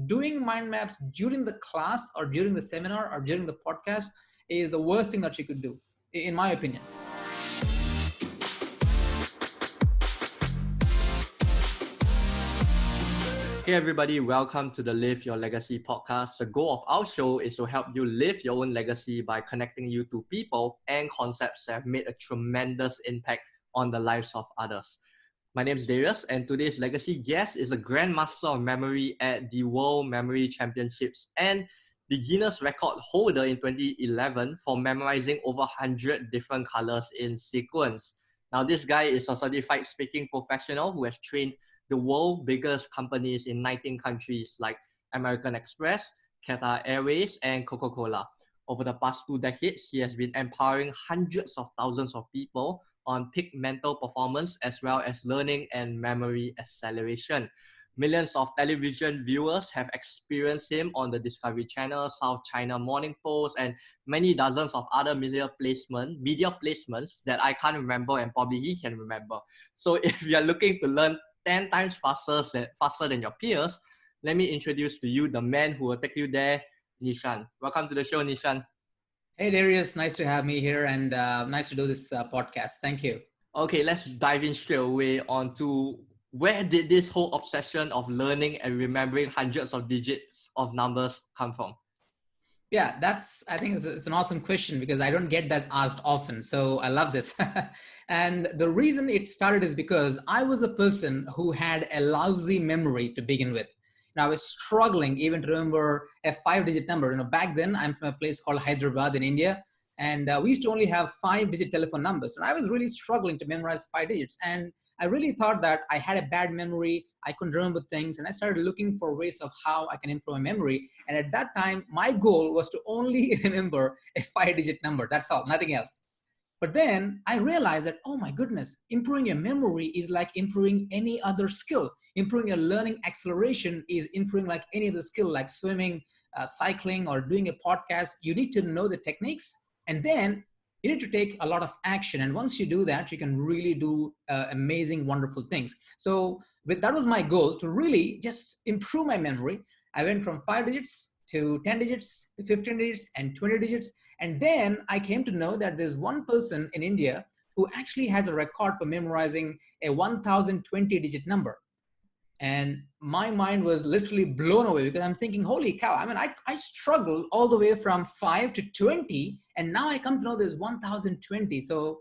doing mind maps during the class or during the seminar or during the podcast is the worst thing that you could do, in my opinion. Hey everybody, welcome to the Live Your Legacy podcast. The goal of our show is to help you live your own legacy by connecting you to people and concepts that have made a tremendous impact on the lives of others. My name is Darius, and today's legacy guest is a Grandmaster of Memory at the World Memory Championships and the Guinness Record Holder in 2011 for memorizing over 100 different colors in sequence. Now, this guy is a certified speaking professional who has trained the world's biggest companies in 19 countries like American Express, Qatar Airways, and Coca-Cola. Over the past 2 decades, he has been empowering hundreds of thousands of people on peak mental performance as well as learning and memory acceleration. Millions of television viewers have experienced him on the Discovery Channel, South China Morning Post, and many dozens of other media placements that I can't remember and probably he can remember. So if you're looking to learn 10 times faster than your peers, let me introduce to you the man who will take you there, Nishant. Welcome to the show, Nishant. Hey Darius, nice to have me here and nice to do this podcast. Thank you. Okay, let's dive in straight away onto where did this whole obsession of learning and remembering hundreds of digits of numbers come from? Yeah, I think it's an awesome question because I don't get that asked often. So I love this. And the reason it started is because I was a person who had a lousy memory to begin with. And I was struggling even to remember a 5-digit number. Back then I'm from a place called Hyderabad in India. And we used to only have 5-digit telephone numbers. And I was really struggling to memorize 5 digits. And I really thought that I had a bad memory. I couldn't remember things. And I started looking for ways of how I can improve my memory. And at that time, my goal was to only remember a 5-digit number. That's all, nothing else. But then I realized that, oh my goodness, improving your memory is like improving any other skill. Improving your learning acceleration is improving like any other skill, like swimming, cycling, or doing a podcast. You need to know the techniques. And then you need to take a lot of action. And once you do that, you can really do amazing, wonderful things. So that was my goal, to really just improve my memory. I went from 5 digits to 10 digits, 15 digits, and 20 digits. And then I came to know that there's one person in India who actually has a record for memorizing a 1020 digit number. And my mind was literally blown away because I'm thinking, holy cow, I struggled all the way from 5 to 20, and now I come to know there's 1020. So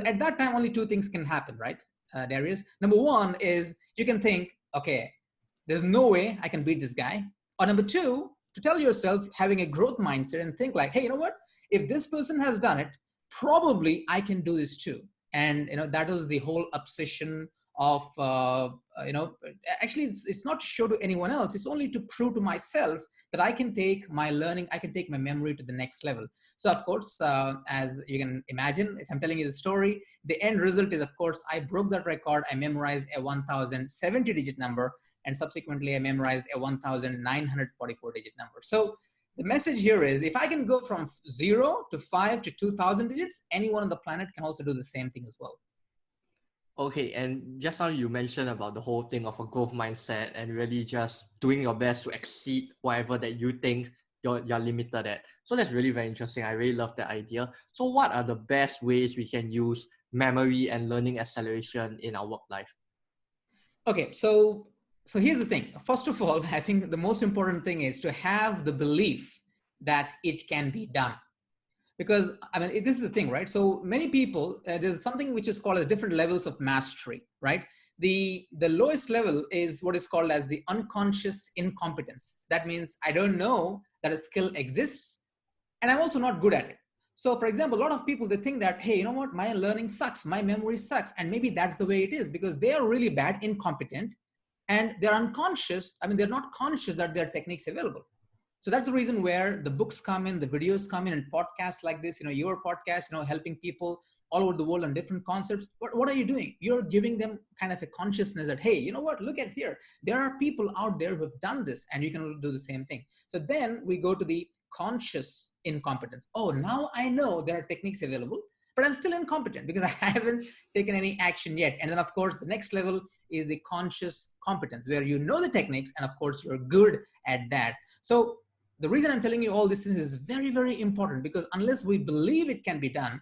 at that time, only 2 things can happen, right, Darius? Number one is you can think, okay, there's no way I can beat this guy. Or number two, to tell yourself, having a growth mindset and think like, hey, you know what? If this person has done it, probably I can do this too. And that was the whole obsession of actually it's not to show to anyone else, it's only to prove to myself that I can take my learning, I can take my memory to the next level. So of course, as you can imagine, if I'm telling you the story, the end result is, of course, I broke that record. I memorized a 1070 digit number, and subsequently I memorized a 1944 digit number. So the message here is, if I can go from 0 to 5 to 2000 digits, anyone on the planet can also do the same thing as well. Okay, and just now you mentioned about the whole thing of a growth mindset and really just doing your best to exceed whatever that you think you're limited at. So that's really very interesting. I really love that idea. So what are the best ways we can use memory and learning acceleration in our work life? Okay, so here's the thing. First of all, I think the most important thing is to have the belief that it can be done. Because this is the thing, right? So many people, there's something which is called as different levels of mastery, right? The lowest level is what is called as the unconscious incompetence. That means I don't know that a skill exists, and I'm also not good at it. So for example, a lot of people, they think that, hey, you know what? My learning sucks, my memory sucks. And maybe that's the way it is because they are really bad, incompetent, and they're unconscious. They're not conscious that there are techniques available. So that's the reason where the books come in, the videos come in, and podcasts like this, your podcast, helping people all over the world on different concepts. What are you doing? You're giving them kind of a consciousness that, hey, you know what? Look at here. There are people out there who have done this, and you can do the same thing. So then we go to the conscious incompetence. Oh, now I know there are techniques available. but I'm still incompetent because I haven't taken any action yet. And then of course, the next level is the conscious competence, where you know the techniques and of course you're good at that. So the reason I'm telling you all this is very, very important, because unless we believe it can be done,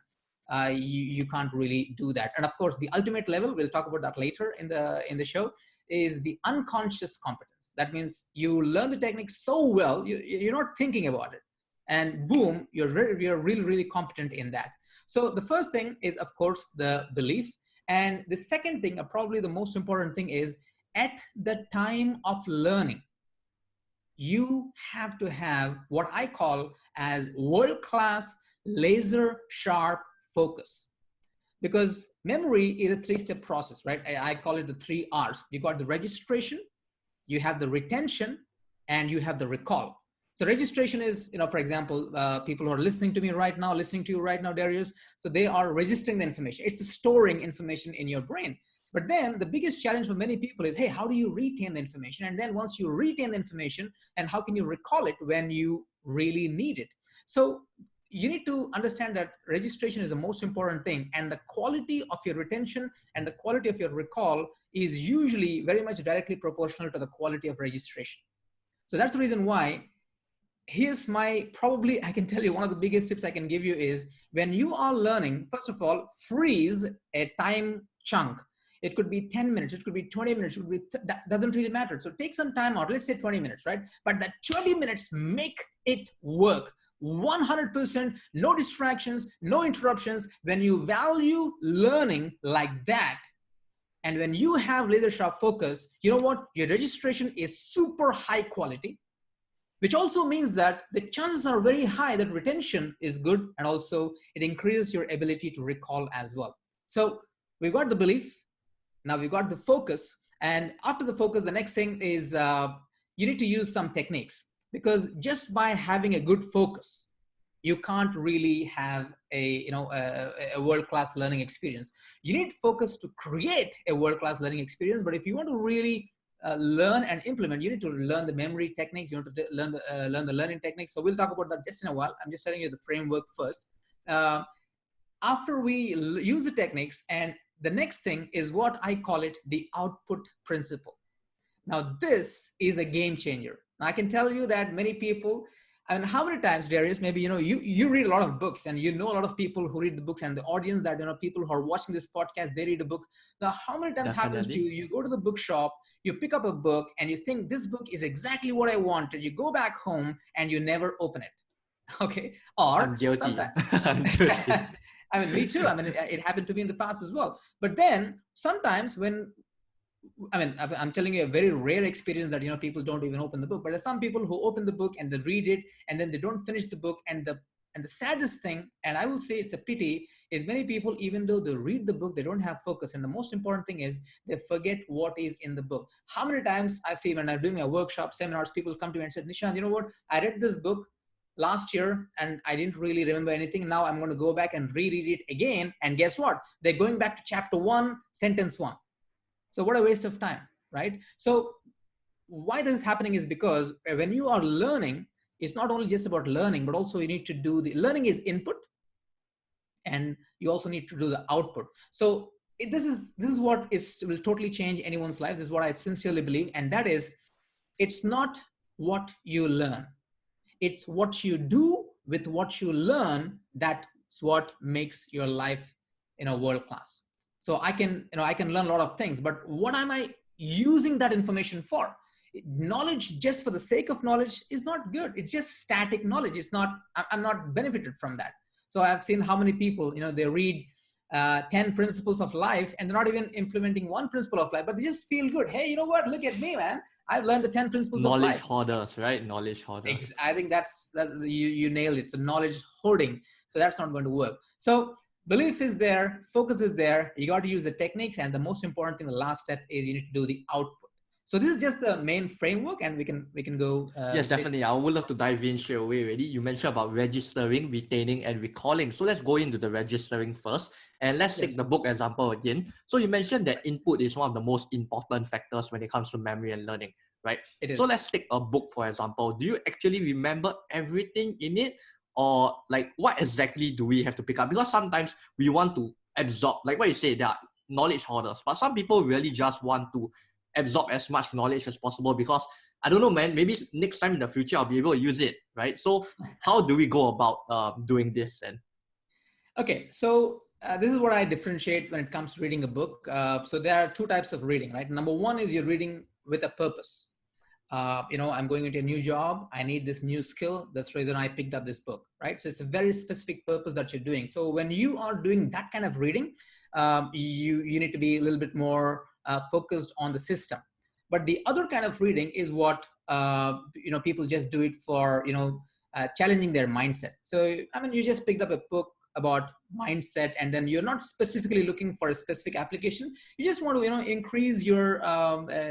you can't really do that. And of course, the ultimate level, we'll talk about that later in the show, is the unconscious competence. That means you learn the technique so well, you're not thinking about it, and boom, you're really, really competent in that. So the first thing is, of course, the belief. And the second thing, probably the most important thing, is at the time of learning, you have to have what I call as world-class, laser sharp focus. Because memory is a three-step process, right? I call it the 3 R's. You got the registration, you have the retention, and you have the recall. So registration is, for example, people who are listening to you right now, Darius, so they are registering the information. It's storing information in your brain. But then the biggest challenge for many people is, hey, how do you retain the information? And then once you retain the information, and how can you recall it when you really need it? So you need to understand that registration is the most important thing, and the quality of your retention and the quality of your recall is usually very much directly proportional to the quality of registration. So that's the reason why, here's my, probably I can tell you one of the biggest tips I can give you is, when you are learning, first of all, freeze a time chunk. It could be 10 minutes, it could be 20 minutes, it could be, that doesn't really matter. So take some time out, let's say 20 minutes, right? But that 20 minutes, make it work. 100%, no distractions, no interruptions. When you value learning like that, and when you have laser sharp focus, you know what? Your registration is super high quality, which also means that the chances are very high that retention is good, and also it increases your ability to recall as well. So we've got the belief, now we've got the focus, and after the focus, the next thing is you need to use some techniques, because just by having a good focus, you can't really have a world-class learning experience. You need focus to create a world-class learning experience, but if you want to really learn and implement, you need to learn the memory techniques, you need to learn the learning techniques. So we'll talk about that just in a while. I'm just telling you the framework first. After we use the techniques, and the next thing is what I call it, the output principle. Now this is a game changer. Now I can tell you that many people, and how many times, Darius, maybe you read a lot of books, and a lot of people who read the books, and the audience that people who are watching this podcast, they read a book. Now how many times happens to you, you go to the bookshop, you pick up a book, and you think this book is exactly what I wanted, you go back home and you never open it. Okay. Or I'm guilty. I'm guilty. I mean, me too. I mean, it happened to me in the past as well. But then sometimes when, I'm telling you a very rare experience that, people don't even open the book, but there's some people who open the book and they read it and then they don't finish the book. And the saddest thing, and I will say it's a pity, is many people, even though they read the book, they don't have focus. And the most important thing is they forget what is in the book. How many times I've seen when I'm doing my workshop, seminars, people come to me and said, Nishant, you know what? I read this book last year and I didn't really remember anything. Now I'm going to go back and reread it again. And guess what? They're going back to chapter 1, sentence 1. So what a waste of time, right? So why this is happening is because when you are learning, it's not only just about learning, but also you need to do the learning is input, and you also need to do the output. So this is what will totally change anyone's life. This is what I sincerely believe. And that is, it's not what you learn. It's what you do with what you learn. That's what makes your life, world class. So I can learn a lot of things, but what am I using that information for? Knowledge just for the sake of knowledge is not good. It's just static knowledge. I'm not benefited from that. So I've seen how many people, they read 10 principles of life and they're not even implementing one principle of life, but they just feel good. Hey, you know what? Look at me, man. I've learned the 10 principles of life. Knowledge hoarders, right? Knowledge hoarders. I think that's you nailed it. So knowledge hoarding. So that's not going to work. So belief is there, focus is there. You got to use the techniques, and the most important thing, the last step, is you need to do the output. So this is just the main framework, and we can go. Yes, definitely. I would love to dive in straight away already. You mentioned about registering, retaining, and recalling. So let's go into the registering first. And let's take the book example again. So you mentioned that input is one of the most important factors when it comes to memory and learning, right? It is. So let's take a book, for example. Do you actually remember everything in it? or like what exactly do we have to pick up? Because sometimes we want to absorb, like what you say, there are knowledge hoarders, but some people really just want to absorb as much knowledge as possible because I don't know, man, maybe next time in the future I'll be able to use it, right? So how do we go about doing this then? Okay, so this is what I differentiate when it comes to reading a book. So there are two types of reading, right? Number one is you're reading with a purpose. I'm going into a new job. I need this new skill. That's the reason I picked up this book, right? So it's a very specific purpose that you're doing. So when you are doing that kind of reading, you need to be a little bit more focused on the system. But the other kind of reading is what people just do it for challenging their mindset. So I mean, you just picked up a book about mindset, and then you're not specifically looking for a specific application. You just want to increase your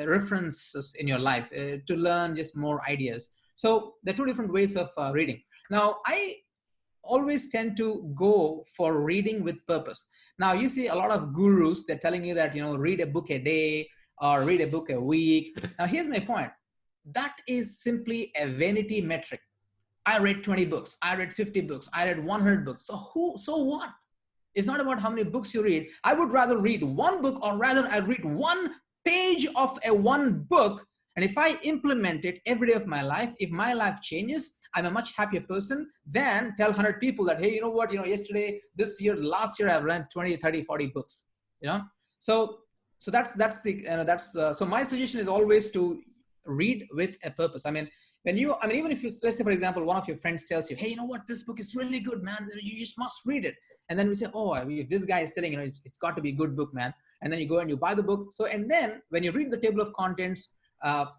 references in your life to learn just more ideas. So there are two different ways of reading. Now I always tend to go for reading with purpose. Now you see a lot of gurus, they're telling you that read a book a day or read a book a week. Now here's my point. That is simply a vanity metric. I read 20 books, I read 50 books, I read 100 books. So what? It's not about how many books you read. I would rather read one book, or rather I read one page of a one book. And if I implement it every day of my life, if my life changes, I'm a much happier person than tell 100 people that, hey, you know what, yesterday, this year, last year, I've read 20, 30, 40 books, So that's so my suggestion is always to read with a purpose. Even if you, let's say, for example, one of your friends tells you, hey, you know what, this book is really good, man. You just must read it. And then we say, oh, if this guy is selling, it's got to be a good book, man. And then you go and you buy the book. So, and then when you read the table of contents,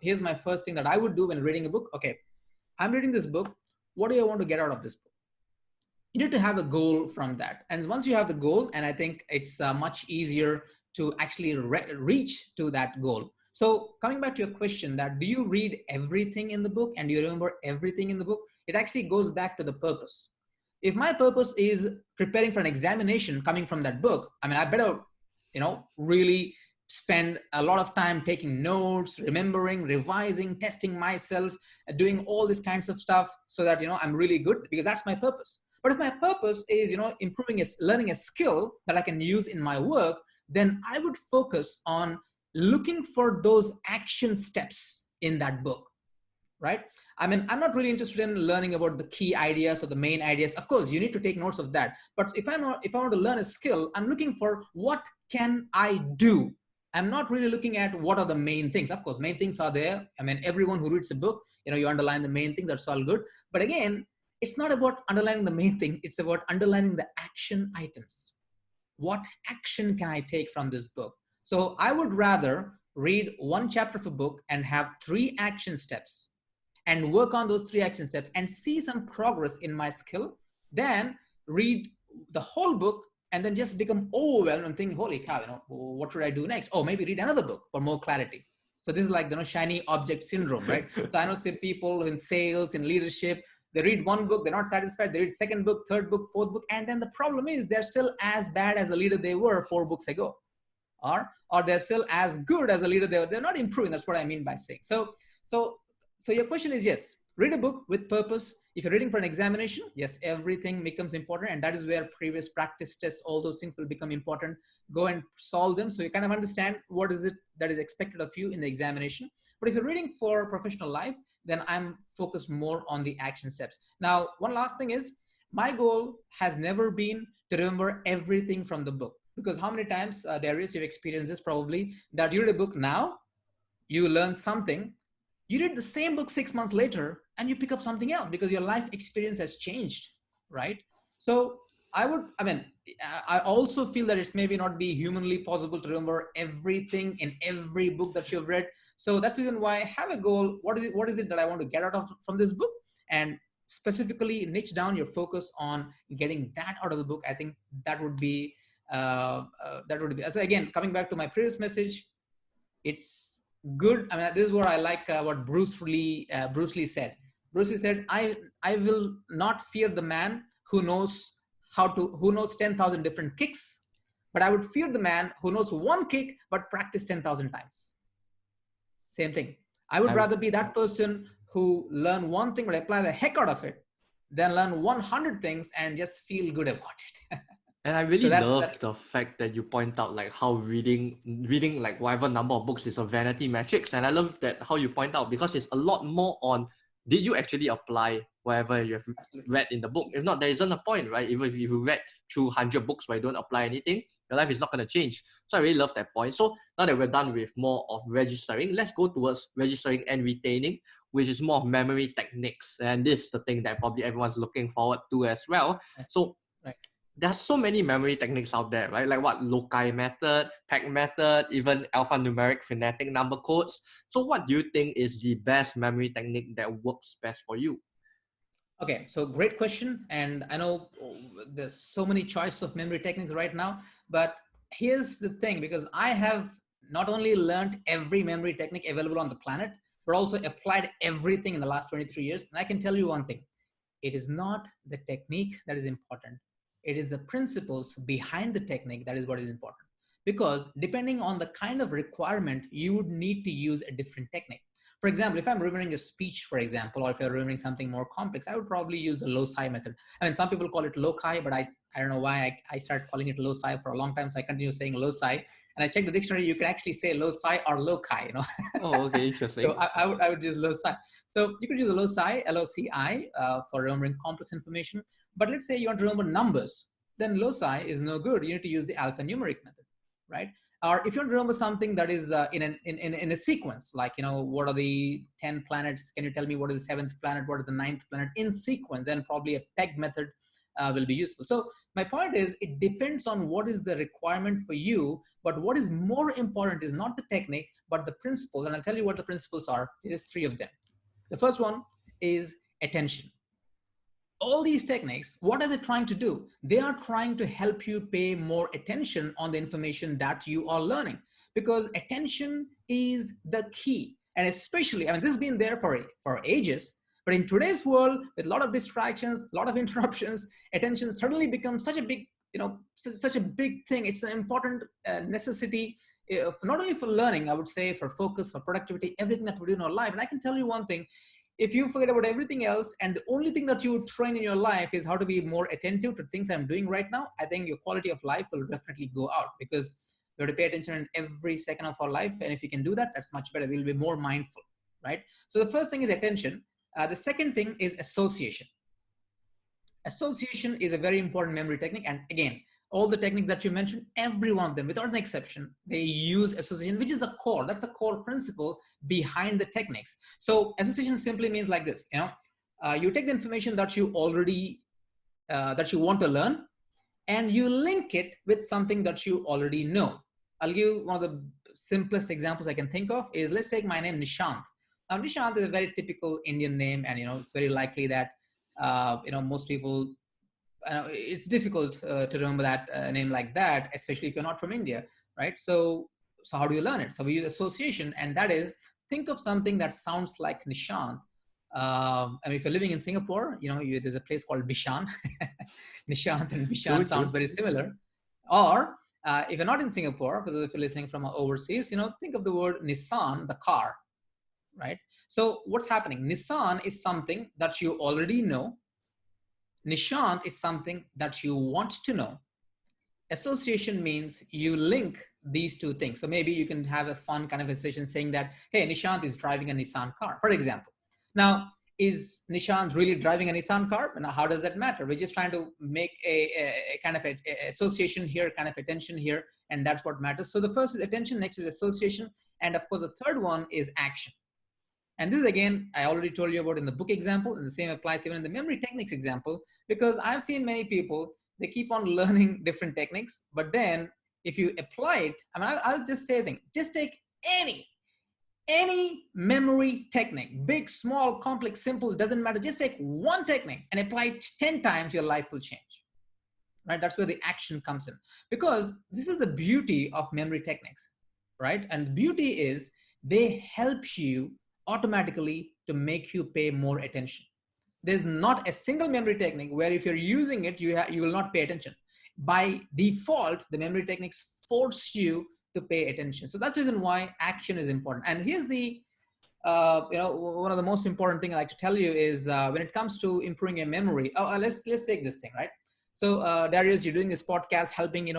here's my first thing that I would do when reading a book. Okay, I'm reading this book. What do I want to get out of this book? You need to have a goal from that. And once you have the goal, and I think it's much easier to actually reach to that goal. So coming back to your question that do you read everything in the book and do you remember everything in the book? It actually goes back to the purpose. If my purpose is preparing for an examination coming from that book, I better, really spend a lot of time taking notes, remembering, revising, testing myself, doing all these kinds of stuff so that, I'm really good, because that's my purpose. But if my purpose is, learning a skill that I can use in my work, then I would focus on looking for those action steps in that book, right? I'm not really interested in learning about the key ideas or the main ideas. Of course, you need to take notes of that. But if I want to learn a skill, I'm looking for what can I do? I'm not really looking at what are the main things. Of course, main things are there. Everyone who reads a book, you underline the main thing, that's all good. But again, it's not about underlining the main thing. It's about underlining the action items. What action can I take from this book? So I would rather read one chapter of a book and have 3 action steps and work on those 3 action steps and see some progress in my skill than read the whole book and then just become overwhelmed and think, holy cow, what should I do next? Oh, maybe read another book for more clarity. So this is like, shiny object syndrome, right? So I know some people in sales, in leadership, they read one book, they're not satisfied. They read second book, third book, fourth book. And then the problem is they're still as bad as the leader they were 4 books ago. Or they're still as good as a leader. They're not improving. That's what I mean by saying. So your question is, yes, read a book with purpose. If you're reading for an examination, yes, everything becomes important. And that is where previous practice tests, all those things will become important. Go and solve them so you kind of understand what is it that is expected of you in the examination. But if you're reading for professional life, then I'm focused more on the action steps. Now, one last thing is, my goal has never been to remember everything from the book. Because how many times, Darius, you've experienced this probably, that you read a book now, you learn something, you read the same book 6 months later, and you pick up something else because your life experience has changed, right? So I also feel that it's maybe not be humanly possible to remember everything in every book that you've read. So that's the reason why I have a goal. What is it that I want to get out of from this book? And specifically niche down your focus on getting that out of the book. I think that would be so again, coming back to my previous message, it's good. This is what I like, what Bruce Lee said. Bruce Lee said, I will not fear the man who knows 10,000 different kicks, but I would fear the man who knows one kick but practice 10,000 times. Same thing. I would rather be that person who learn one thing but apply the heck out of it than learn 100 things and just feel good about it. And I So really love that's the fact that you point out like how reading like whatever number of books is a vanity metrics. And I love that how you point out, because it's a lot more on, did you actually apply whatever you have absolutely. read in the book? If not, there isn't a point, right? Even if you read through 100 books but you don't apply anything, your life is not going to change. So I really love that point. So now that we're done with more of registering, let's go towards registering and retaining, which is more of memory techniques. And this is the thing that probably everyone's looking forward to as well. Right. So Right. there's so many memory techniques out there, right? Like what loci method, pack method, even alphanumeric phonetic number codes. So what do you think is the best memory technique that works best for you? Okay, so great question. And I know there's so many choices of memory techniques right now, but here's the thing, because I have not only learned every memory technique available on the planet, but also applied everything in the last 23 years. And I can tell you one thing, it is not the technique that is important. It is the principles behind the technique that is what is important. Because depending on the kind of requirement, you would need to use a different technique. For example, if I'm remembering a speech, for example, or if you're remembering something more complex, I would probably use the loci method. I mean, some people call it loci, but I don't know why I started calling it loci for a long time. So I continue saying loci. And I checked the dictionary, you can actually say loci or loci, you know. Oh, okay, So interesting. I would use loci. So you could use a loci, LOCI, for remembering complex information. But let's say you want to remember numbers, then loci is no good. You need to use the alphanumeric method, right? Or if you want to remember something that is in a sequence, like, you know, what are the 10 planets? Can you tell me what is the seventh planet? What is the ninth planet in sequence? Then probably a peg method will be useful. So my point is, it depends on what is the requirement for you, but what is more important is not the technique, but the principles. And I'll tell you what the principles are. There's three of them. The first one is attention. All these techniques, what are they trying to do? They are trying to help you pay more attention on the information that you are learning, because attention is the key. And especially, I mean, this has been there for ages, but in today's world, with a lot of distractions, a lot of interruptions, attention suddenly becomes such a big, you know, such a big thing. It's an important necessity, not only for learning, I would say, for focus, for productivity, everything that we do in our life. And I can tell you one thing, if you forget about everything else and the only thing that you would train in your life is how to be more attentive to things I'm doing right now, I think your quality of life will definitely go out, because we have to pay attention in every second of our life. And if you can do that, that's much better. We'll be more mindful, right? So the first thing is attention. The second thing is association. Association is a very important memory technique. And again, all the techniques that you mentioned, every one of them, without an exception, they use association, which is the core. That's a core principle behind the techniques. So association simply means like this, you know, you take the information that you already, that you want to learn, and you link it with something that you already know. I'll give one of the simplest examples I can think of is, let's take my name, Nishant. Now, Nishant is a very typical Indian name, and, you know, it's very likely that, you know, most people, it's difficult to remember that name like that, especially if you're not from India, right? So how do you learn it? So we use association, and that is, think of something that sounds like Nishant. I mean, if you're living in Singapore, you know, there's a place called Bishan. Nishant and True, Bishan true. sounds very similar. Or if you're not in Singapore, because if you're listening from overseas, you know, think of the word Nissan, the car, right? So what's happening? Nissan is something that you already know. Nishant is something that you want to know. Association means you link these two things. So maybe you can have a fun kind of association saying that, hey, Nishant is driving a Nissan car, for example. Now, is Nishant really driving a Nissan car? And how does that matter? We're just trying to make a kind of a association here, kind of attention here, and that's what matters. So the first is attention, next is association, and of course the third one is action. And this is, again, I already told you about in the book example, and the same applies even in the memory techniques example, because I've seen many people, they keep on learning different techniques, but then if you apply it, I mean, I'll just say a thing, just take any memory technique, big, small, complex, simple, doesn't matter. Just take one technique and apply it 10 times, your life will change, right? That's where the action comes in, because this is the beauty of memory techniques, right? And the beauty is they help you automatically to make you pay more attention. There's not a single memory technique where if you're using it, you will not pay attention. By default, the memory techniques force you to pay attention. So that's the reason why action is important. And here's the one of the most important thing I like to tell you is when it comes to improving your memory. Let's take this thing, right? So, Darius, you're doing this podcast, helping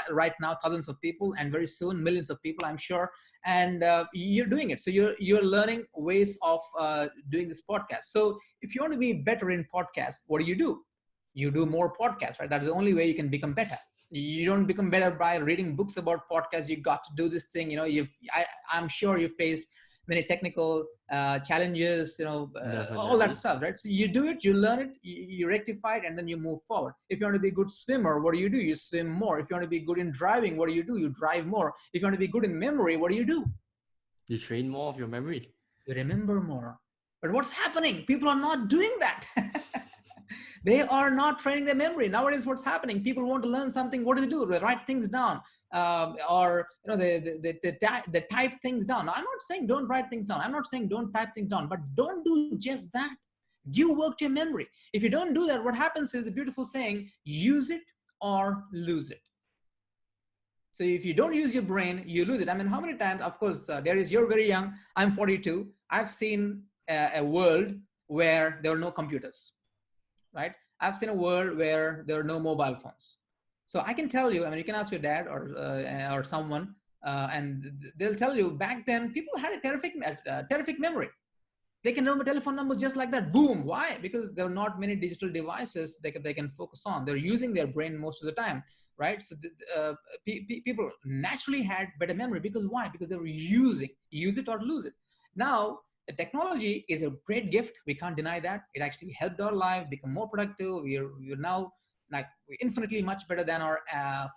right now thousands of people, and very soon millions of people, I'm sure. And you're doing it, so you're learning ways of doing this podcast. So, if you want to be better in podcasts, what do? You do more podcasts, right? That's the only way you can become better. You don't become better by reading books about podcasts. You got to do this thing. I'm sure you faced many technical challenges, all that stuff, right? So you do it, you learn it, you rectify it, and then you move forward. If you want to be a good swimmer, what do? You swim more. If you want to be good in driving, what do? You drive more. If you want to be good in memory, what do? You train more of your memory. You remember more. But what's happening? People are not doing that. They are not training their memory. Nowadays, what's happening? People want to learn something. What do? They write things down. They type things down. Now, I'm not saying don't write things down. I'm not saying don't type things down, but don't do just that. Give work to your memory. If you don't do that, what happens is a beautiful saying: use it or lose it. So if you don't use your brain, you lose it. I mean, how many times? Of course, Darius, you're very young. I'm 42. I've seen a world where there are no computers, right? I've seen a world where there are no mobile phones. So I can tell you, I mean, you can ask your dad or someone, and they'll tell you back then people had a terrific memory. They can remember telephone numbers just like that. Boom. Why? Because there are not many digital devices they can focus on. They're using their brain most of the time, right? So people naturally had better memory because why? Because they were use it or lose it. Now, the technology is a great gift. We can't deny that. It actually helped our life become more productive. We're now we're infinitely much better than our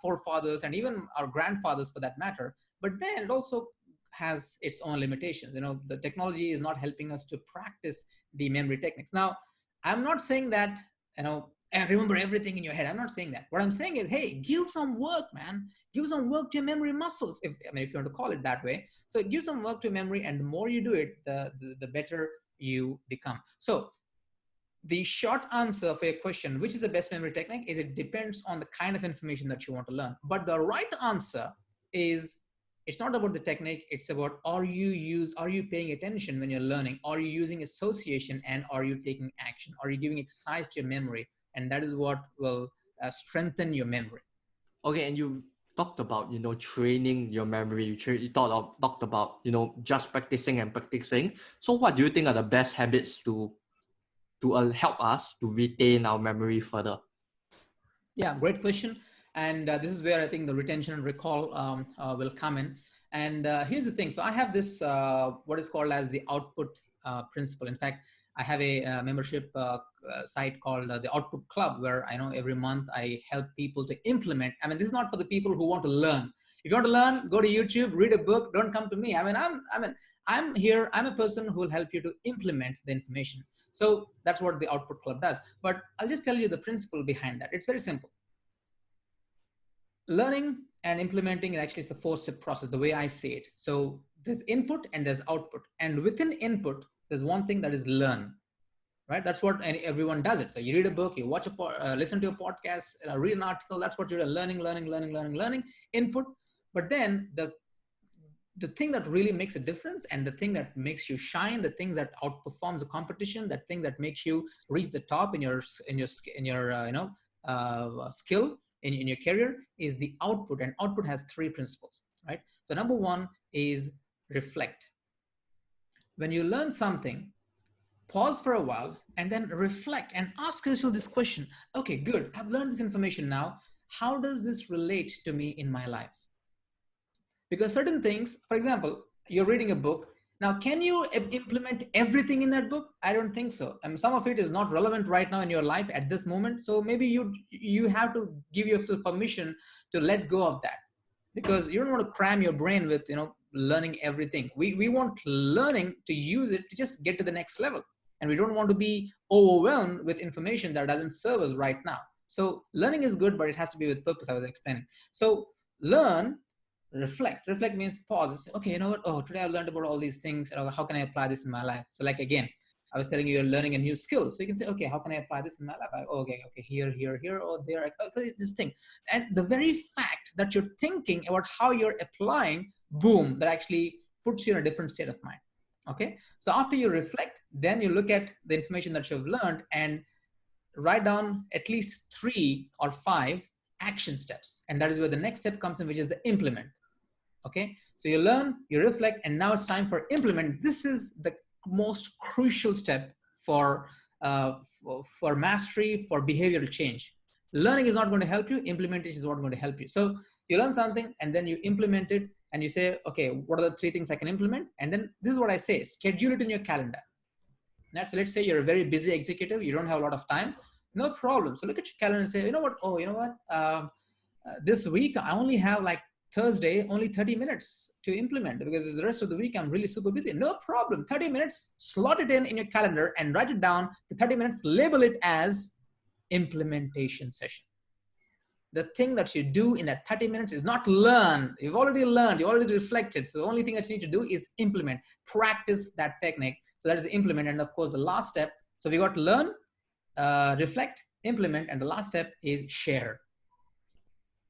forefathers and even our grandfathers for that matter. But then it also has its own limitations. The technology is not helping us to practice the memory techniques. Now, I'm not saying that, and remember everything in your head. I'm not saying that. What I'm saying is, hey, give some work, man. Give some work to your memory muscles, if you want to call it that way. So give some work to memory, and the more you do it, the better you become. So the short answer for your question, which is the best memory technique, is it depends on the kind of information that you want to learn. But the right answer is, it's not about the technique. It's about, are you paying attention when you're learning? Are you using association, and are you taking action? Are you giving exercise to your memory? And that is what will strengthen your memory. Okay, and you talked about training your memory. You talked about just practicing and practicing. So what do you think are the best habits to help us to retain our memory further? Yeah, great question. And this is where I think the retention and recall will come in. And here's the thing. So I have this what is called as the output principle. In fact, I have a membership site called the Output Club, where I know every month I help people to implement. I mean, this is not for the people who want to learn. If you want to learn, go to YouTube, read a book. Don't come to me. I'm here. I'm a person who will help you to implement the information. So that's what the Output Club does. But I'll just tell you the principle behind that. It's very simple. Learning and implementing actually is a four-step process, the way I see it. So there's input and there's output. And within input, there's one thing that is learn, right? That's what everyone does it. So you read a book, you watch listen to a podcast, read an article. That's what you're learning, input. But then the thing that really makes a difference, and the thing that makes you shine, the things that outperforms the competition, that thing that makes you reach the top in your skill in your career, is the output. And output has three principles, right? So number one is reflect. When you learn something, pause for a while and then reflect and ask yourself this question. Okay, good. I've learned this information now. How does this relate to me in my life? Because certain things, for example, you're reading a book. Now, can you implement everything in that book? I don't think so. I mean, some of it is not relevant right now in your life at this moment. So maybe you have to give yourself permission to let go of that, because you don't want to cram your brain with, learning everything. We want learning to use it to just get to the next level. And we don't want to be overwhelmed with information that doesn't serve us right now. So learning is good, but it has to be with purpose, I was explaining. So learn, reflect. Reflect means pause. Say, okay, you know what? Oh, today I learned about all these things. How can I apply this in my life? So like, again, I was telling you, you're learning a new skill. So you can say, okay, how can I apply this in my life? Okay, here, or there. This thing. And the very fact that you're thinking about how you're applying, boom, that actually puts you in a different state of mind. Okay. So after you reflect, then you look at the information that you've learned and write down at least 3 or 5 action steps. And that is where the next step comes in, which is the implement. Okay. So you learn, you reflect, and now it's time for implement. This is the most crucial step for, for mastery, for behavioral change. Learning is not going to help you. Implementation is what going to help you. So you learn something and then you implement it and you say, okay, what are the 3 things I can implement? And then this is what I say, schedule it in your calendar. That's, let's say you're a very busy executive, you don't have a lot of time, no problem. So look at your calendar and say, you know what? Oh, you know what? This week I only have like Thursday, only 30 minutes to implement because the rest of the week I'm really super busy. No problem. 30 minutes, slot it in your calendar and write it down. The 30 minutes, label it as implementation session. The thing that you do in that 30 minutes is not learn. You've already learned, you already reflected. So the only thing that you need to do is implement, practice that technique. So that is implement. And of course, the last step. So we got learn, reflect, implement, and the last step is share.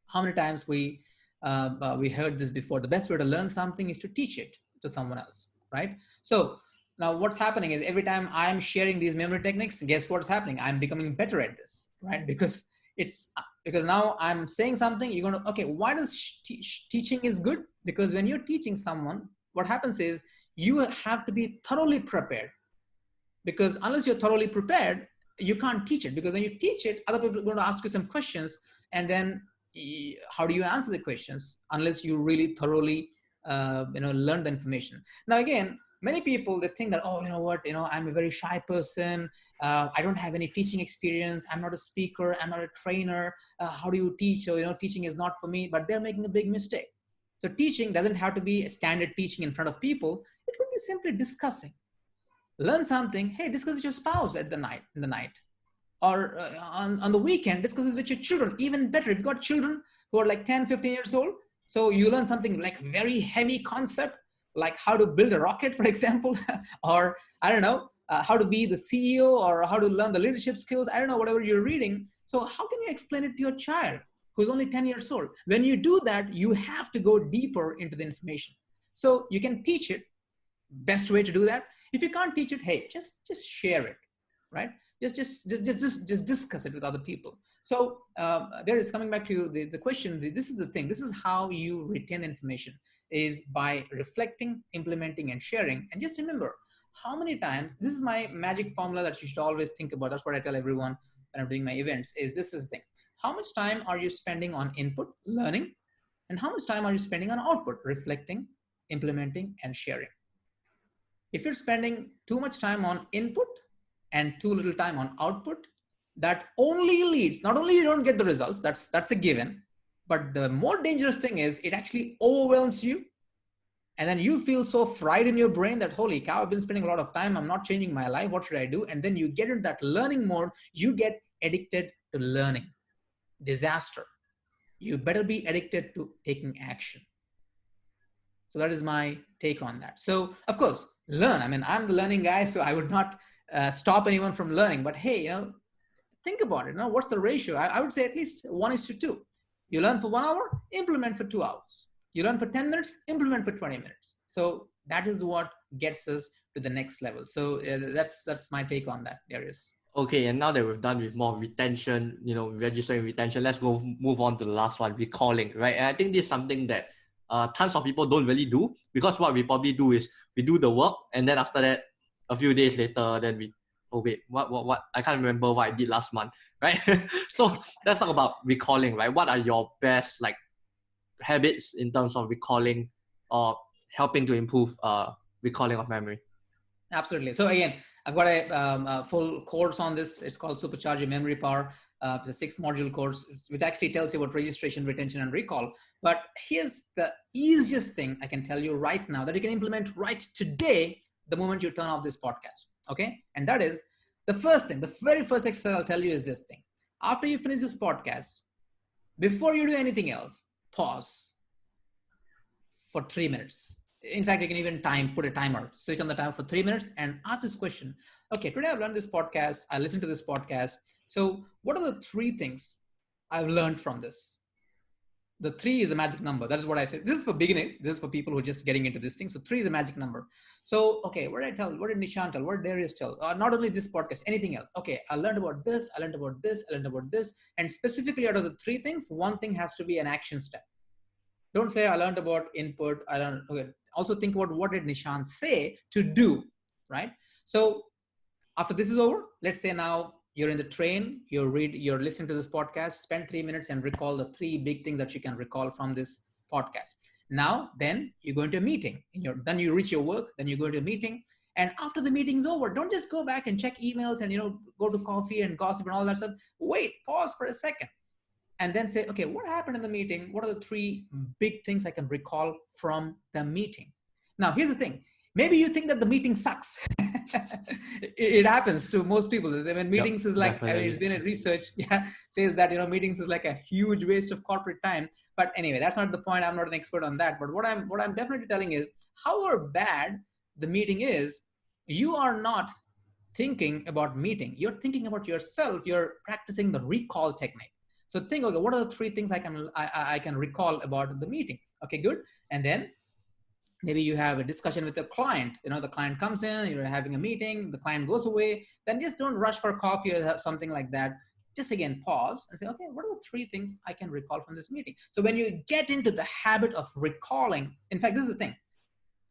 How many times we heard this before? The best way to learn something is to teach it to someone else, right? So now what's happening is every time I'm sharing these memory techniques, guess what's happening? I'm becoming better at this, right? Because now I'm saying something, you're going to, okay, why does teaching is good? Because when you're teaching someone, what happens is you have to be thoroughly prepared. Because unless you're thoroughly prepared, you can't teach it. Because when you teach it, other people are going to ask you some questions, and then how do you answer the questions unless you really thoroughly learn the information? Now again, many people, they think that, oh, you know what, I'm a very shy person, I don't have any teaching experience, I'm not a speaker, I'm not a trainer, how do you teach? So teaching is not for me. But they're making a big mistake. So teaching doesn't have to be a standard teaching in front of people. It could be simply discussing. Learn something, hey, discuss with your spouse in the night, or on the weekend, discuss it with your children. Even better if you've got children who are like 10, 15 years old. So you learn something like very heavy concept, like how to build a rocket, for example, or I don't know, how to be the CEO, or how to learn the leadership skills. I don't know, whatever you're reading. So how can you explain it to your child who's only 10 years old? When you do that, you have to go deeper into the information. So you can teach it. Best way to do that. If you can't teach it, hey, just share it, right? Just discuss it with other people. So there is, coming back to the question. This is the thing. This is how you retain information, is by reflecting, implementing, and sharing. And just remember, how many times, this is my magic formula that you should always think about. That's what I tell everyone when I'm doing my events, is this is the thing. How much time are you spending on input, learning, and how much time are you spending on output, reflecting, implementing, and sharing? If you're spending too much time on input and too little time on output, that only leads, not only you don't get the results, that's a given, but the more dangerous thing is it actually overwhelms you. And then you feel so fried in your brain that, holy cow, I've been spending a lot of time, I'm not changing my life, what should I do? And then you get into that learning mode, you get addicted to learning. Disaster. You better be addicted to taking action. So that is my take on that. So of course, learn. I mean, I'm the learning guy, so I would not stop anyone from learning. But hey, think about it. What's the ratio? I would say at least 1:2. You learn for 1 hour, implement for 2 hours. You learn for 10 minutes, implement for 20 minutes. So that is what gets us to the next level. So that's my take on that, Darius. Okay, and now that we've done with more retention, registering retention, let's go move on to the last one, recalling, right? And I think this is something that tons of people don't really do, because what we probably do is we do the work, and then after that, a few days later, then we, oh wait, what? I can't remember what I did last month, right? So let's talk about recalling, right? What are your best habits in terms of recalling or helping to improve recalling of memory? Absolutely. So again, I've got a full course on this. It's called Supercharge Your Memory Power. The 6-module course, which actually tells you about registration, retention, and recall. But here's the easiest thing I can tell you right now that you can implement right today, the moment you turn off this podcast. Okay. And that is the first thing, the very first exercise I'll tell you is this thing. After you finish this podcast, before you do anything else, pause for 3 minutes. In fact, you can even put a timer, switch on the timer for 3 minutes and ask this question. Okay, today I've learned this podcast. I listened to this podcast. So what are the 3 things I've learned from this? The 3 is a magic number. That is what I say. This is for beginning. This is for people who are just getting into this thing. So 3 is a magic number. So, okay, what did I tell? What did Nishant tell? What did Darius tell? Not only this podcast, anything else. Okay, I learned about this. I learned about this. I learned about this. And specifically out of the 3 things, one thing has to be an action step. Don't say I learned about input. I learned. Okay. Also think about what did Nishant say to do, right? So after this is over, let's say now you're in the train, you're listening to this podcast, spend 3 minutes and recall the 3 big things that you can recall from this podcast. Now, then you go into a meeting. Then you reach your work, then you go into a meeting. And after the meeting's over, don't just go back and check emails and, go to coffee and gossip and all that stuff. Wait, pause for a second. And then say, okay, what happened in the meeting? What are the 3 big things I can recall from the meeting? Now, here's the thing. Maybe you think that the meeting sucks. It happens to most people. I mean, meetings is like, it's been a research, says that, meetings is like a huge waste of corporate time. But anyway, that's not the point. I'm not an expert on that. But what I'm definitely telling is, however bad the meeting is, you are not thinking about meeting. You're thinking about yourself. You're practicing the recall technique. So think, okay, what are the 3 things I can recall about the meeting? Okay, good. And then maybe you have a discussion with the client. The client comes in, you're having a meeting, the client goes away. Then just don't rush for coffee or something like that. Just again, pause and say, okay, what are the 3 things I can recall from this meeting? So when you get into the habit of recalling, in fact, this is the thing,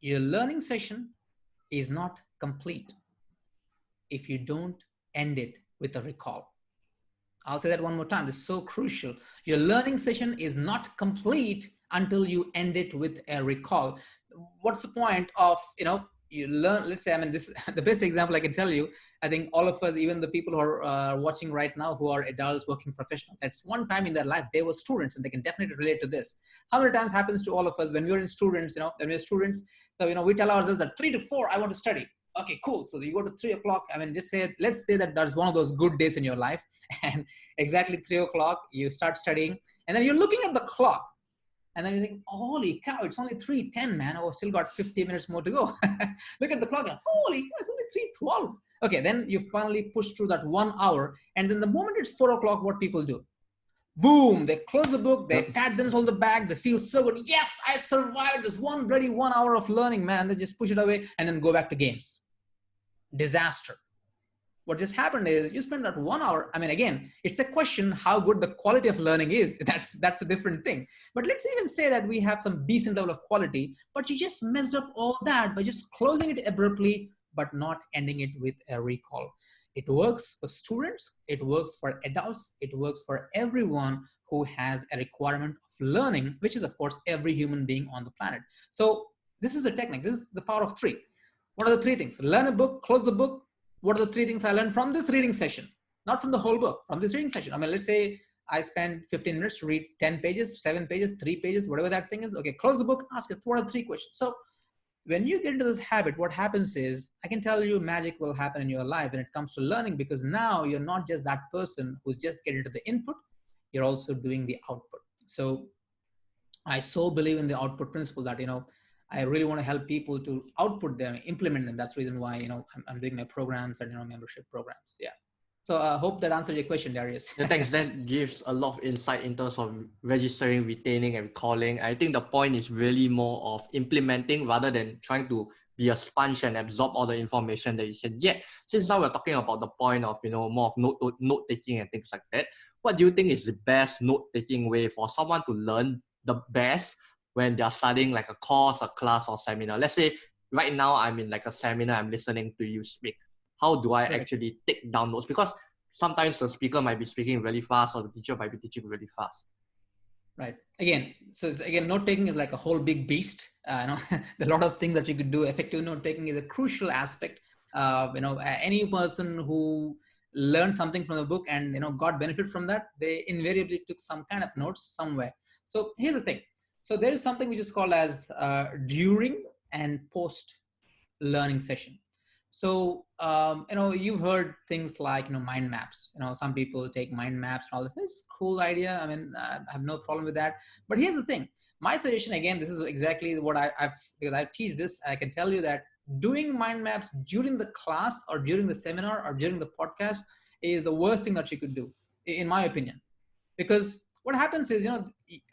your learning session is not complete if you don't end it with a recall. I'll say that one more time. This is so crucial. Your learning session is not complete until you end it with a recall. What's the point of, you learn, let's say, this the best example I can tell you, I think all of us, even the people who are watching right now, who are adults, working professionals, at one time in their life, they were students, and they can definitely relate to this. How many times happens to all of us when we're in students, when we're students, so, we tell ourselves that 3 to 4, I want to study. Okay, cool. So you go to 3 o'clock. Let's say that that's one of those good days in your life. And exactly 3 o'clock, you start studying. And then you're looking at the clock. And then you think, holy cow, it's only 3:10, man. Oh, still got 50 minutes more to go. Look at the clock. And, holy cow, it's only 3:12. Okay, then you finally push through that 1 hour. And then the moment it's 4 o'clock, what people do? Boom, they close the book, they pat themselves on the back, they feel so good. Yes, I survived this 1 hour of learning, man. And they just push it away and then go back to games. Disaster. What just happened is you spend that 1 hour. Again, it's a question how good the quality of learning is. That's a different thing. But let's even say that we have some decent level of quality, but you just messed up all that by just closing it abruptly, but not ending it with a recall. It works for students, it works for adults, it works for everyone who has a requirement of learning, which is, of course, every human being on the planet. So this is a technique. This is the power of 3. What are the 3 things? Learn a book, close the book. What are the 3 things I learned from this reading session? Not from the whole book, from this reading session. Let's say I spend 15 minutes to read 10 pages, 7 pages, 3 pages, whatever that thing is. Okay, close the book, ask us, what are the 3 questions? So when you get into this habit, what happens is, I can tell you magic will happen in your life when it comes to learning, because now you're not just that person who's just getting to the input, you're also doing the output. So I so believe in the output principle that, I really want to help people to output them, implement them. That's the reason why, I'm doing my programs and, membership programs. Yeah. So I hope that answered your question, Darius. Yeah, thanks. That gives a lot of insight in terms of registering, retaining, and recalling. I think the point is really more of implementing rather than trying to be a sponge and absorb all the information that you can get. Since now we're talking about the point of, more of note taking and things like that, what do you think is the best note taking way for someone to learn the best when they're studying like a course, a class, or seminar? Let's say right now I'm in like a seminar, I'm listening to you speak. How do I actually take down notes? Because sometimes the speaker might be speaking really fast or the teacher might be teaching really fast. Right. Again, note taking is like a whole big beast. There are a lot of things that you could do. Effective note taking is a crucial aspect. Any person who learned something from the book and, got benefit from that, they invariably took some kind of notes somewhere. So here's the thing. So there is something which is called as during and post learning session. So, you've heard things like, mind maps. Some people take mind maps and all this. It's a cool idea. I have no problem with that. But here's the thing. My suggestion, again, this is exactly what because I teach this. I can tell you that doing mind maps during the class or during the seminar or during the podcast is the worst thing that you could do, in my opinion. Because what happens is,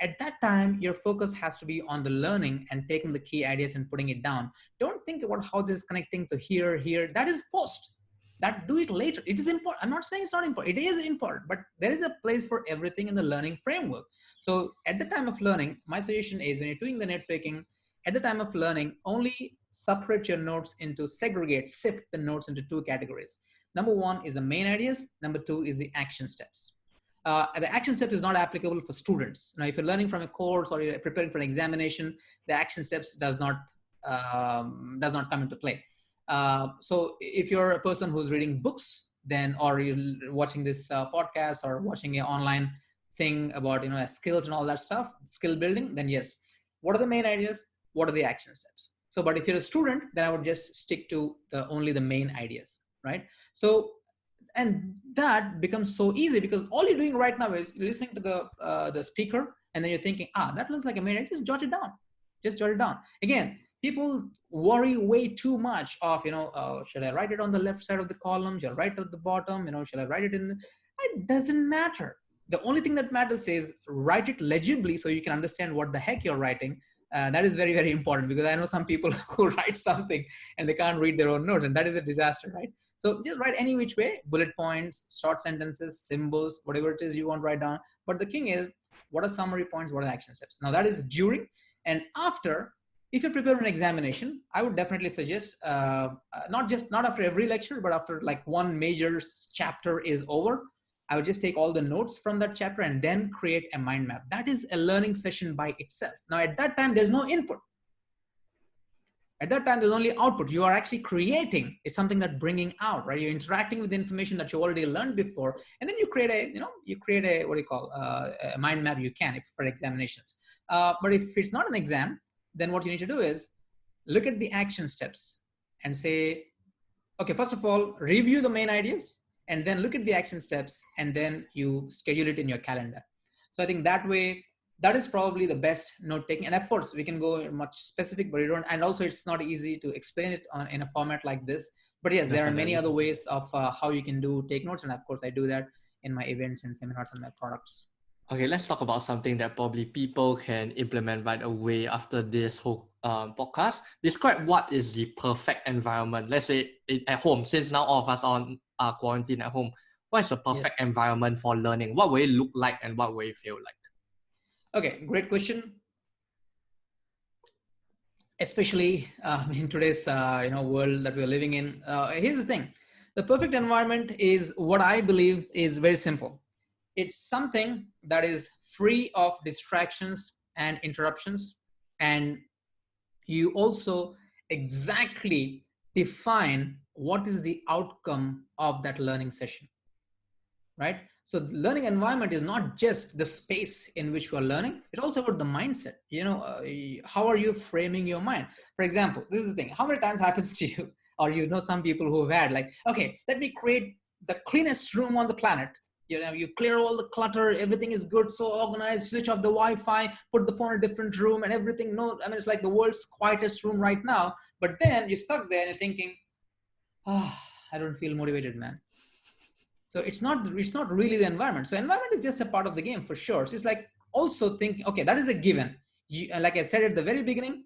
at that time, your focus has to be on the learning and taking the key ideas and putting it down. Don't think about how this is connecting to here. That is post. That do it later. It is important. I'm not saying it's not important. It is important, but there is a place for everything in the learning framework. So at the time of learning, my suggestion is when you're doing the note taking, at the time of learning, only separate your notes into sift the notes into two categories. Number one is the main ideas. Number two is the action steps. The action step is not applicable for students. Now, if you're learning from a course or you're preparing for an examination, the action steps does not come into play. So if you're a person who's reading books, then, or you're watching this podcast or watching an online thing about, skills and all that stuff, skill building, then yes, what are the main ideas? What are the action steps? So, but if you're a student, then I would just stick to only the main ideas, right? So, and that becomes so easy because all you're doing right now is listening to the speaker, and then you're thinking, that looks like a main idea. Just jot it down. Just jot it down. Again, people worry way too much of, should I write it on the left side of the column? Should I write it at the bottom? Should I write it in? It doesn't matter. The only thing that matters is write it legibly so you can understand what the heck you're writing. That is very, very important, because I know some people who write something and they can't read their own notes, and that is a disaster, right? So just write any which way, bullet points, short sentences, symbols, whatever it is you want to write down. But the thing is, what are summary points? What are action steps? Now that is during and after. If you prepare an examination, I would definitely suggest not after every lecture, but after like one major chapter is over, I would just take all the notes from that chapter and then create a mind map. That is a learning session by itself. Now, at that time, there's no input. At that time, there's only output. You are actually creating. It's something that bringing out, right? You're interacting with the information that you already learned before, and then you create a what do you call a mind map. You can, if for examinations. But if it's not an exam, then what you need to do is look at the action steps and say, okay, first of all, review the main ideas, and then look at the action steps, and then you schedule it in your calendar. So I think that way, that is probably the best note taking. And of course, we can go much specific, but you don't. And also, it's not easy to explain it in a format like this. But yes, there are many other ways of how you can take notes. And of course, I do that in my events and seminars and my products. Okay, let's talk about something that probably people can implement right away after this whole podcast. Describe what is the perfect environment. Let's say at home, since now all of us are quarantined at home. What is the perfect environment for learning? What will it look like and what will it feel like? Okay, great question. Especially in today's world that we're living in. Here's the thing. The perfect environment is what I believe is very simple. It's something that is free of distractions and interruptions. And you also exactly define what is the outcome of that learning session, right? So the learning environment is not just the space in which you are learning. It's also about the mindset. How are you framing your mind? For example, this is the thing. How many times happens to you, or some people who have had like, okay, let me create the cleanest room on the planet. You clear all the clutter, everything is good, so organized, switch off the Wi-Fi, put the phone in a different room and everything. No, I mean, it's like the world's quietest room right now. But then you're stuck there and you're thinking, I don't feel motivated, man. So it's not really the environment. So environment is just a part of the game for sure. So it's like also think, okay, that is a given. Like I said at the very beginning,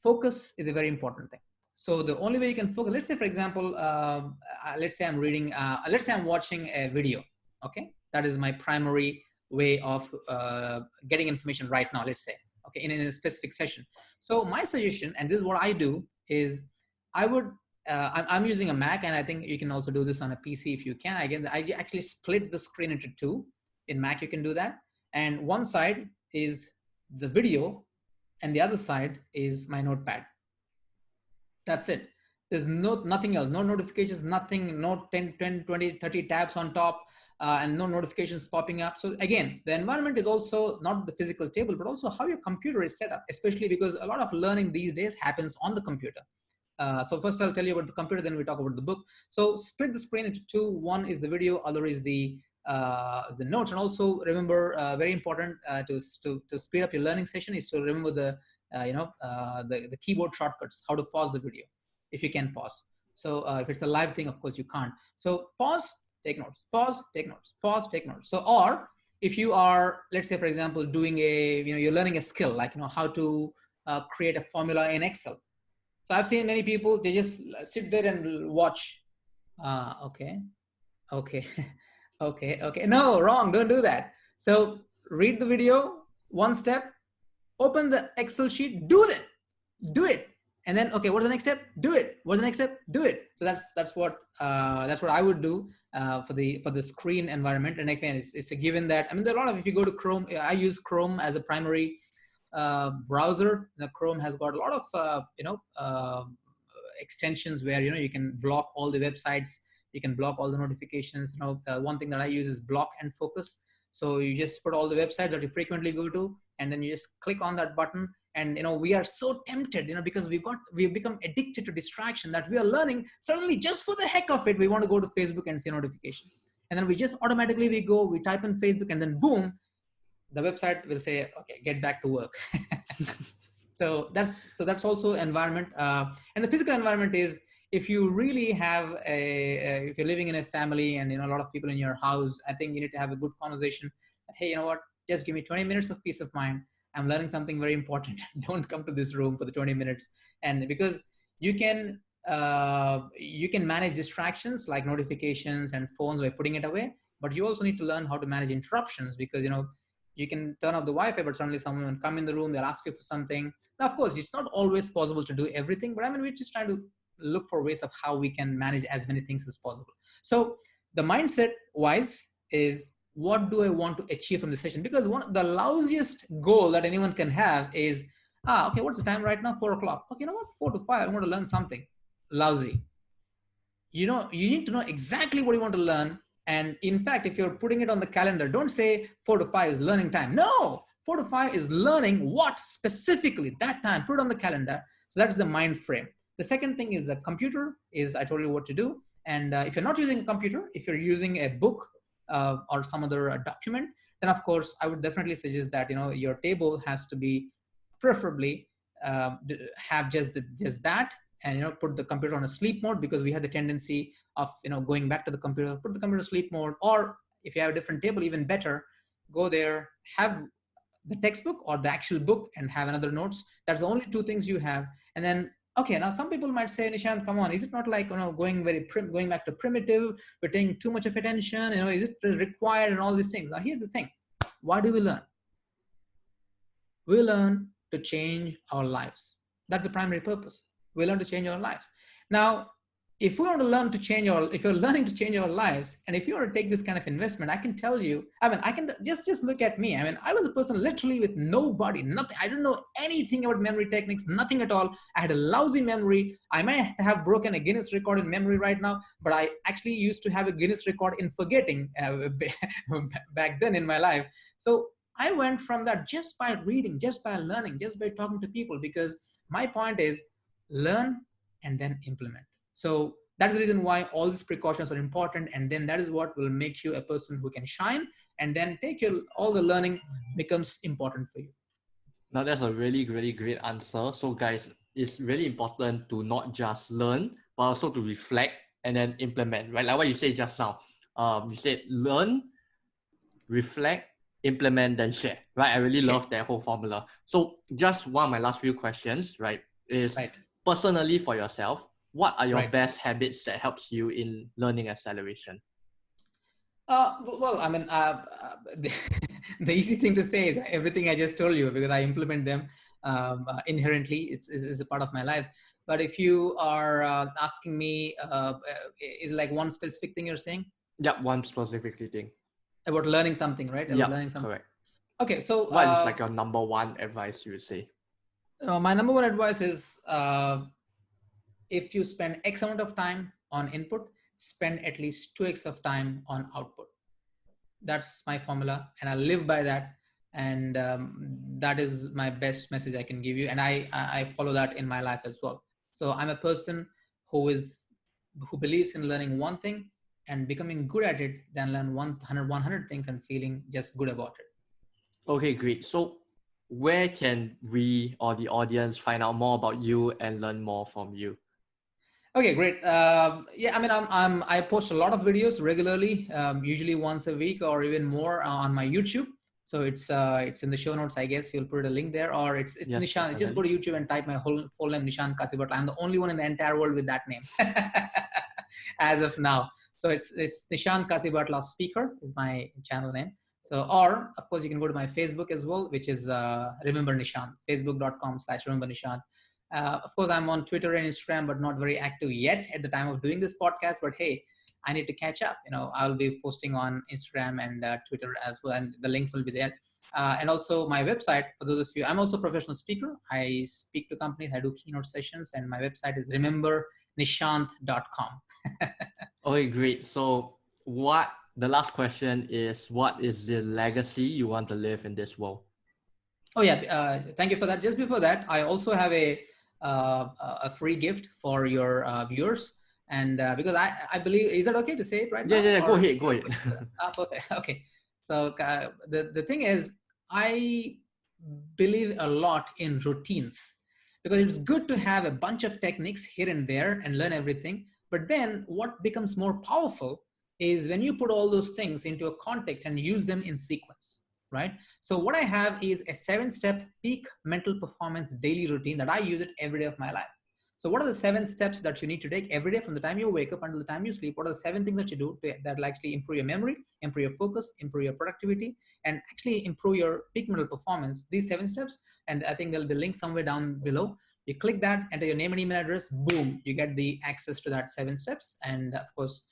focus is a very important thing. So the only way you can focus, let's say, for example, let's say I'm watching a video. Okay. That is my primary way of getting information right now, let's say, okay, in a specific session. So my suggestion, and this is what I do, is I'm using a Mac, and I think you can also do this on a PC if you can. I actually split the screen into two. In Mac, you can do that. And one side is the video, and the other side is my notepad. That's it. There's nothing else, no notifications, nothing, no 10, 20, 30 tabs on top, and no notifications popping up. So again, the environment is also not the physical table, but also how your computer is set up, especially because a lot of learning these days happens on the computer. So first I'll tell you about the computer, then we talk about the book. So split the screen into two. One is the video, other is the notes. And also remember, very important to speed up your learning session is to remember the keyboard shortcuts, how to pause the video, if you can pause. So if it's a live thing, of course you can't. So pause, take notes, pause, take notes, pause, take notes. So, or if you are, let's say, for example, doing you're learning a skill, like, how to create a formula in Excel. So I've seen many people, they just sit there and watch. Okay, okay, okay. No, wrong. Don't do that. So read the video, one step, open the Excel sheet, do it, and then, okay, what's the next step? Do it. What's the next step? Do it. So that's what I would do for the screen environment. And again, it's a given that, I mean, there are a lot of, if you go to Chrome, I use Chrome as a primary browser. The Chrome has got a lot of extensions where you can block all the websites, you can block all the notifications. The one thing that I use is block and focus. So you just put all the websites that you frequently go to, and then you just click on that button. And we are so tempted, because we've become addicted to distraction, that we are learning, suddenly just for the heck of it, we want to go to Facebook and see a notification, and then we just automatically we type in Facebook, and then boom, the website will say, okay, get back to work. So that's also environment. And the physical environment is, if you really have if you're living in a family and a lot of people in your house, I think you need to have a good conversation that, hey, you know what, just give me 20 minutes of peace of mind. I'm learning something very important. Don't come to this room for the 20 minutes. And because you can manage distractions like notifications and phones by putting it away, but you also need to learn how to manage interruptions, because you can turn off the Wi-Fi, but suddenly someone will come in the room, they'll ask you for something. Now, of course, it's not always possible to do everything, but I mean, we're just trying to look for ways of how we can manage as many things as possible. So the mindset wise is, what do I want to achieve from the session? Because the lousiest goal that anyone can have is, okay, what's the time right now? 4 o'clock. Okay, you know what? 4 to 5, I want to learn something. Lousy. You need to know exactly what you want to learn. And in fact, if you're putting it on the calendar, don't say 4 to 5 is learning time. No, 4 to 5 is learning what specifically that time. Put it on the calendar. So that's the mind frame. The second thing is the computer is, I told you what to do. And if you're not using a computer, if you're using a book or some other document, then of course, I would definitely suggest that, your table has to be preferably have just that, and put the computer on a sleep mode, because we have the tendency of going back to the computer. Put the computer sleep mode, or if you have a different table, even better, go there, have the textbook or the actual book, and have another notes. That's the only two things you have. And then, okay, now some people might say, Nishant, come on, is it not like going back to primitive? We're taking too much of attention. Is it required and all these things? Now here's the thing: why do we learn? We learn to change our lives. That's the primary purpose. We learn to change our lives. Now, if we want to learn to change if you're learning to change our lives, and if you want to take this kind of investment, I can tell you, I can just look at me. I was a person literally with nobody, nothing. I don't know anything about memory techniques, nothing at all. I had a lousy memory. I might have broken a Guinness record in memory right now, but I actually used to have a Guinness record in forgetting back then in my life. So I went from that just by reading, just by learning, just by talking to people, because my point is, learn and then implement. So that's the reason why all these precautions are important. And then that is what will make you a person who can shine, and then all the learning becomes important for you. Now that's a really, really great answer. So guys, it's really important to not just learn, but also to reflect and then implement, right? Like what you said just now. You said learn, reflect, implement, then share, right? I really love that whole formula. So just one of my last few questions, right, is personally for yourself, what are your best habits that helps you in learning acceleration? Well, the easy thing to say is everything I just told you, because I implement them inherently. It's a part of my life. But if you are asking me, is like one specific thing you're saying? Yeah, one specific thing. About learning something, right? Yeah, learning something. Correct. Okay, so what is like your number one advice you would say? My number one advice is, if you spend X amount of time on input, spend at least 2x of time on output. That's my formula, and I live by that. And that is my best message I can give you. And I follow that in my life as well. So I'm a person who believes in learning one thing and becoming good at it, then learn 100 things and feeling just good about it. Okay, great. So where can we or the audience find out more about you and learn more from you? Okay, great. Yeah, I mean, I post a lot of videos regularly, usually once a week or even more on my YouTube. So it's in the show notes, I guess. You'll put a link there, or it's Yes, Nishant. Just go definitely. to YouTube and type my whole full name, Nishant Kasibhatla. I'm the only one in the entire world with that name, as of now. So it's Nishant Kasibhatla Speaker is my channel name. So, or of course, you can go to my Facebook as well, which is Remember Nishant, Facebook.com/Remember Nishant. Of course, I'm on Twitter and Instagram, but not very active yet at the time of doing this podcast. But hey, I need to catch up. I'll be posting on Instagram and Twitter as well, and the links will be there. And also my website, for those of you, I'm also a professional speaker. I speak to companies, I do keynote sessions, and my website is remembernishant.com. Okay, great. So the last question is, what is the legacy you want to live in this world? Oh yeah, thank you for that. Just before that, I also have a free gift for your viewers, and because I believe, is that okay to say it right Yeah, now, yeah, yeah. Go or ahead, go ahead. perfect? Okay, so the thing is, I believe a lot in routines, because it's good to have a bunch of techniques here and there and learn everything. But then what becomes more powerful is when you put all those things into a context and use them in sequence, right? So what I have is a 7-step peak mental performance daily routine that I use it every day of my life. So what are the 7 steps that you need to take every day from the time you wake up until the time you sleep? What are the 7 things that you do that will actually improve your memory, improve your focus, improve your productivity, and actually improve your peak mental performance? These 7 steps, and I think there'll be links somewhere down below. You click that, enter your name and email address, boom, you get the access to that 7 steps. And of course,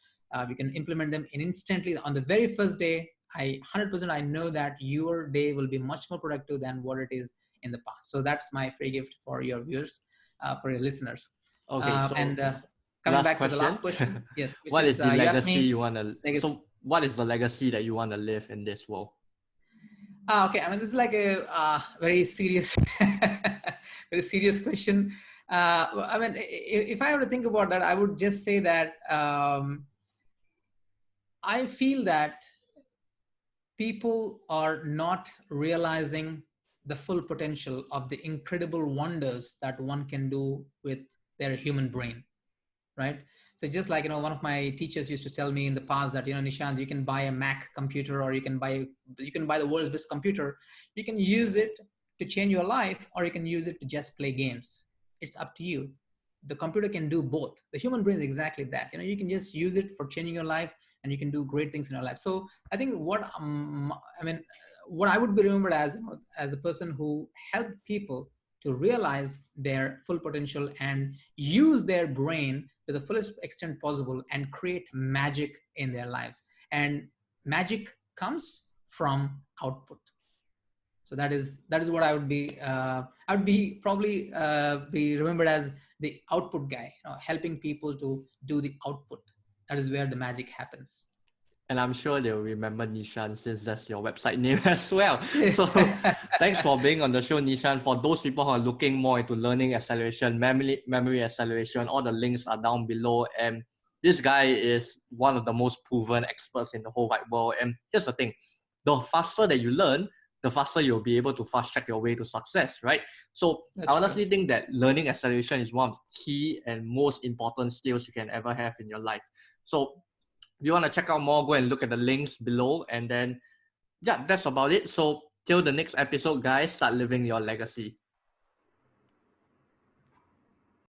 you can implement them instantly on the very first day. 100% I know that your day will be much more productive than what it is in the past. So that's my free gift for your viewers, for your listeners. Okay, so And coming last back to the question. last question, yes, which What is is the you asked legacy me, you want to, legacy. so what is the legacy that you want to live in this world? Okay, I mean, this is like a very serious, very serious question. I mean, if I were to think about that, I would just say that I feel that people are not realizing the full potential of the incredible wonders that one can do with their human brain, right? So just like, one of my teachers used to tell me in the past that, Nishant, you can buy a Mac computer, or you can buy the world's best computer. You can use it to change your life, or you can use it to just play games. It's up to you. The computer can do both. The human brain is exactly that. You can just use it for changing your life, and you can do great things in your life. So I think what I would be remembered as, as a person who helped people to realize their full potential and use their brain to the fullest extent possible and create magic in their lives. And magic comes from output. So that is what I would be. I would be probably be remembered as the output guy, helping people to do the output. That is where the magic happens. And I'm sure they'll remember Nishan since that's your website name as well. So thanks for being on the show, Nishan. For those people who are looking more into learning acceleration, memory acceleration, all the links are down below. And this guy is one of the most proven experts in the whole wide world. And here's the thing, the faster that you learn, the faster you'll be able to fast track your way to success, right? So I That's true. honestly think that learning acceleration is one of the key and most important skills you can ever have in your life. So if you want to check out more, go and look at the links below. And then, yeah, that's about it. So till the next episode, guys, start living your legacy.